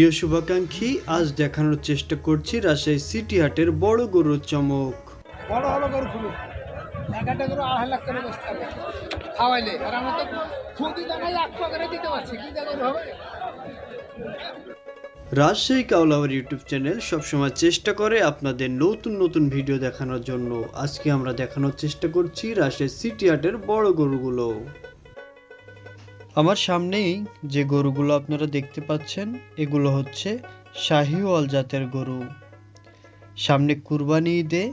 প্রিয় শুভাকাঙ্ক্ষী, আজ দেখানোর চেষ্টা করছি রাজশাহী সিটি হাটের বড় গরুর চমক। বড় হলো গরু খুলুন, একটা গরু 2.5 লাখ করে বেচতে হবে খাওয়াইলে। আর আমরা তো খুদি টাকায় 1 করে দিতে পারছি, কি গরু হবে? রাজশাহী কাউলাওয়ার ইউটিউব চ্যানেল সবসময় চেষ্টা করে আপনাদের নতুন নতুন ভিডিও দেখানোর জন্য। আজকে আমরা দেখানোর চেষ্টা করছি রাজশাহী সিটি হাটের বড় গরুগুলো। আমার সামনেই যে গরুগুলো আপনারা দেখতে পাচ্ছেন, এগুলো হচ্ছে শাহিওয়াল জাতের গরু। সামনে কুরবানি ঈদে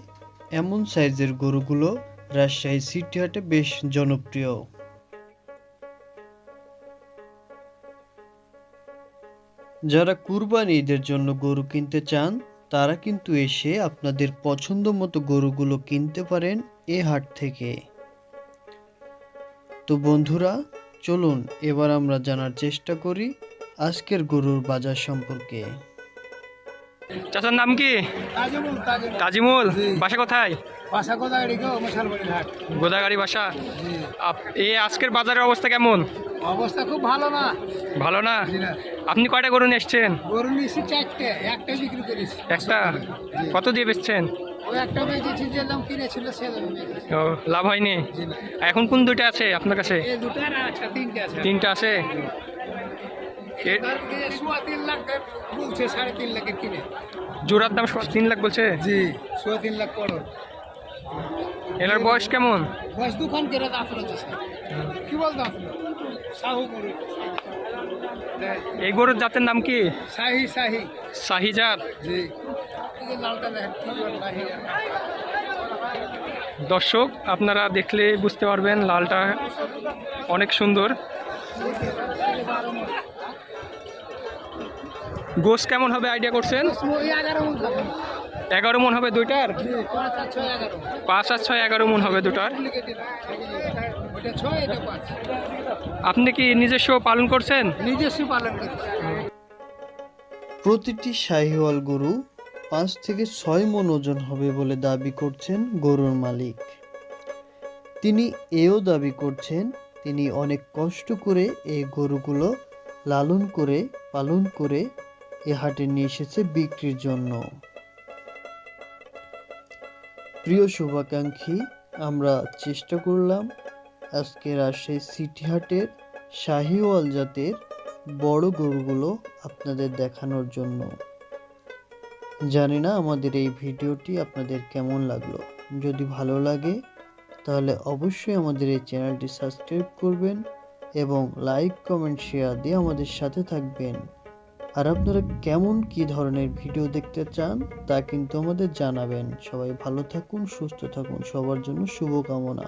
এমন সাইজের গরুগুলো রাজশাহী সিটি হাটে বেশ জনপ্রিয়। যারা কুরবানি ঈদের জন্য গরু কিনতে চান তারা কিন্তু এসে আপনাদের পছন্দ মতো গরুগুলো কিনতে পারেন এ হাট থেকে। তো বন্ধুরা, চলুন এবার আমরা জানার চেষ্টা করি আজকের গরুর বাজার সম্পর্কে। চাচার নাম কি? তাজিমুল। তাজিমুল, বাসা কোথায়? বাসা কোথায়? মশালবাড়ির হাট, গোদাগাড়ি বাসা। এই আজকের বাজারের অবস্থা কেমন? অবস্থা খুব ভালো না। ভালো না? জি না। আপনি কয়টা গরু নিয়ে এসছেন? গরু নিয়েছি 4টে, একটা বিক্রি করেছি। একটা? কত দিয়ে বেচছেন? ওই একটা বেচেছি, যে দাম কিনেছিল সে দামে বেচেছি। ও, লাভ হয়নি? জি না। এখন কোন দুইটা আছে আপনার কাছে? এই দুটো আর একটা 3টে আছে। তিনটা আছে। এ- 3.5 লাখ বলছে, 3.5 লাখে কিনে। জোড়ার দাম 3 লাখ বলছে? জি, 3.5 লাখ পড়ো। এনার বয়স কেমন? বয়স দোকান করে দাফন হচ্ছে। কি বলতো আপনি? শাহু গরু। এই গরুর জাতের নাম কি? শাহি। শাহি জাত। জি। এই যে লালটা দেখেন, কি বলে শাহি। দর্শক, আপনারা দেখলে বুঝতে পারবেন লালটা অনেক সুন্দর। গোস কেমন হবে আইডিয়া করছেন? 11 মণ খাবে। 11 মন হবে দুইটার? জি, 5 আর 6 11। 5 আর 6 11 মন হবে দুটার। ওটা 6, এটা 5। আপনি কি নিজস্ব পালন করছেন? নিজস্ব পালন করছি। প্রতিটি শাহিওয়াল গরু 5 থেকে 6 মণ ওজন হবে বলে দাবি করছেন গরুর মালিক। তিনি এও দাবি করছেন তিনি অনেক কষ্ট করে এই গরুগুলো লালন করে পালন করে এ হাটে নিয়ে এসেছে বিক্রির জন্য। প্রিয় শুভাকাঙ্ক্ষী, আমরা চেষ্টা করলাম আজকে রাজশাহী সিটি হাটের শাহিওয়াল জাতের বড় গরুগুলো আপনাদের দেখানোর জন্য। জানি না আমাদের এই ভিডিওটি আপনাদের কেমন লাগলো। যদি ভালো লাগে তাহলে অবশ্যই আমাদের এই চ্যানেলটি সাবস্ক্রাইব করবেন এবং লাইক কমেন্ট শেয়ার দিয়ে আমাদের সাথে থাকবেন। আর আপনারা কেমন কি ধরনের ভিডিও দেখতে চান তা কিন্তু আমাদের জানাবেন। সবাই ভালো থাকুন, সুস্থ থাকুন, সবার জন্য শুভকামনা।